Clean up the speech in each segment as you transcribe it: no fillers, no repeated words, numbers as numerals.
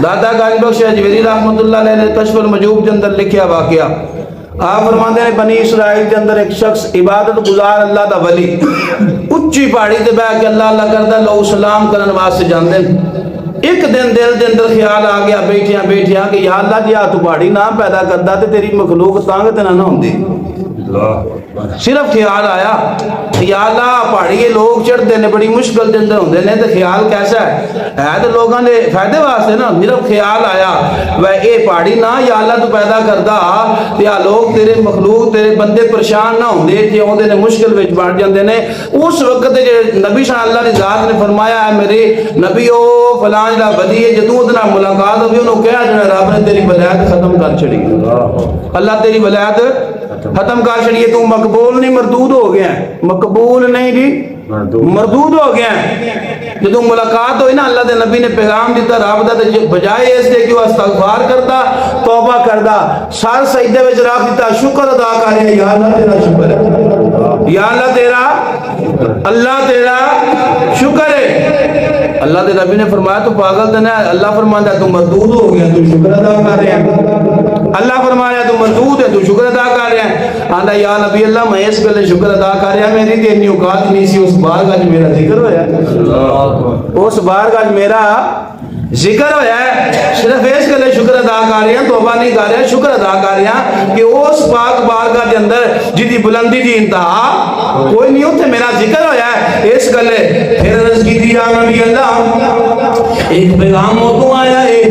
دادا گنج بخش اجمیری رحمت اللہ علیہ نے کشف المجوب کے اندر لکھیا واقعہ، آپ فرماتے ہیں بنی اسرائیل کے اندر ایک شخص عبادت گزار اللہ دا ولی اچھی پہاڑی تے بیٹھ کے اللہ اللہ کردا لوگ سلام کرن واسطے جاندے، ایک دن دل دے اندر خیال آ گیا بیٹھیاں بیٹھیاں کہ یا اللہ جی تو پہاڑی نہ پیدا کردا تے تیری مخلوق تنگ تے نہ ہوندی، صرف خیال آیا یا اللہ پہاڑی یہ لوگ چڑھتے ہیں بڑی مشکل دے اندر ہوندے نے تے خیال کیسا ہے تو لوگاں دے فائدے واسطے نا، صرف خیال آیا وہ اے پہاڑی نہ یا اللہ تو پیدا کردا تے آ لوگ تیرے مخلوق تیرے بندے پریشان نہ ہوندے تے اوندے نے مشکل وچ بڑھ جاندے نے۔ اس وقت جے نبی صلی اللہ علیہ ذات نے فرمایا ہے میرے نبی او فلاں دا ولی ہے جدوں اودے نال ملاقات ہوئی انہوں کہا جڑا رب نے تیری ولایت ختم کر چھڑی، اللہ تیری ولایت ختم کر چھڑی، تو مقبول نہیں مردود ہو گیا ہے، مقبول نہیں جی مردود ہو گیا ہے۔ جدوں ملاقات ہوئی نا اللہ دے نبی نے پیغام دیتا رب دا تے بجائے اس دے کہ وہ استغفار کردا توبہ کردا سر سجدے وچ رکھ دیتا شکر ادا کر یا اللہ تیرا شکر ہے، یا اللہ تیرا شکر ہے۔ اللہ دے نبی نے فرمایا تو پاگل تے نہ، اللہ فرماندا ہے تو مردود ہو گیا تو شکر ادا کر رہا ہے، اللہ فرمایا تو مردود ہے تو شکر ادا کر رہا ہے، آندا یا نبی اللہ میں اس گلے شکر ادا کر رہا میری تے اتنی اوقات نہیں سی اس بارگاہ وچ میرا ذکر ہویا، اس بارگاہ وچ میرا ذکر ہویا ہے، صرف اس گلے شکر ادا کر رہے ہیں، توبہ نہیں کر رہے، شکر ادا کر رہے ہیں کہ اس پاک بارگاہ کے اندر جدی بلندی دی انتہا کوئی نہیں ہوتے میرا ذکر ہویا ہے اس گلے۔ پھر عرض کی تھی یا نبی اللہ ایک پیغام تو آیا ہے،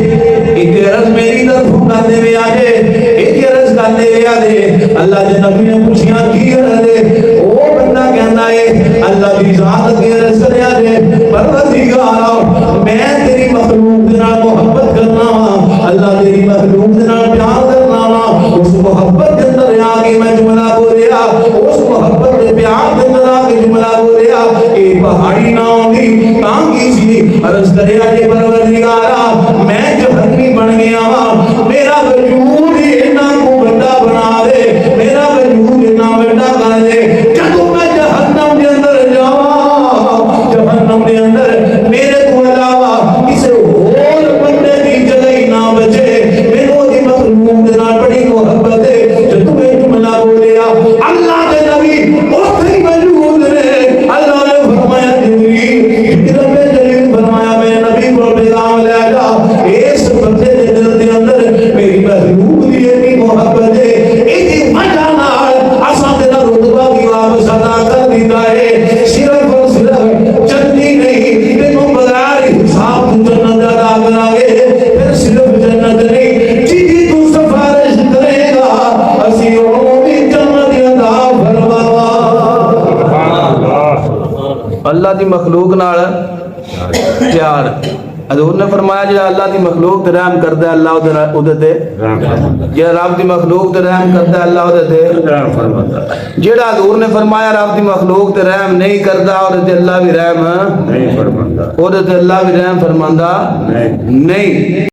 ایک عرض میری طرف کرنے ہوئے آجے، ایک عرض کرنے ہوئے آجے۔ اللہ دے نبی نے پوچھیا کی عرض ہے؟ وہ بندہ کہنا ہے اللہ کی ذات کی عرض کرے آجے، پروردگارا میں تیری مخلوق دینا محبت کرنا وا، اللہ تیری مخلوق دینا پیار کرنا وا، اس محبت کے اندر آگے میں جملہ بولیا، اس محبت کے پیار کے اندر آگے جملہ بولیا، اے پہاڑی نہ ہوگی تانگی سی عرض کرے آجے پروردگارا میں جہنمی بن گیا وا، میرا وجود اتنا کو بڑا بنا دے، میرا وجود اتنا بڑا کر دے، جدوں میں جہنم کے اندر جاواں، جہنم کے اندر میرے کو علاوہ کسی اور بندے کی جگہ ہی نہ بچے، میرے دی مخلوق دے نال بڑی محبت ہے۔ جدوں میں جملہ بولیا اللہ دے نبی اوتھے ہی موجود نے، اللہ نے فرمایا جبریل رب جلیل فرمایا میں نبی کو پیغام لے جا اس بندے دے دل دے اندر میری مخلوق دی اتنی محبت ہے، ایدی وجہ نال اساں تیرا رتبہ بھی واپس ادا کر دیتا ہے، صرف اور صرف جنتی نہیں تینوں بغیر حساب تو جنت ادا کرا گے، پھر صرف جنت نہیں جی تو سفارش کرے گا اسی وہ بھی جنت ادا فرماوا۔ اللہ دی مخلوق نال پیار، حضور نے فرمایا جڑا اللہ دی مخلوق تے رحم کردا ہے اللہ اودے تے رحم فرماتا ہے، جڑا رب دی مخلوق تے رحم کردا ہے اللہ اودے تے رحم فرماتا ہے، جڑا حضور نے فرمایا رب دی مخلوق تے رحم نہیں کردا اودے تے اللہ بھی رحم نہیں فرماتا، اودے تے اللہ بھی رحم فرماندا نہیں۔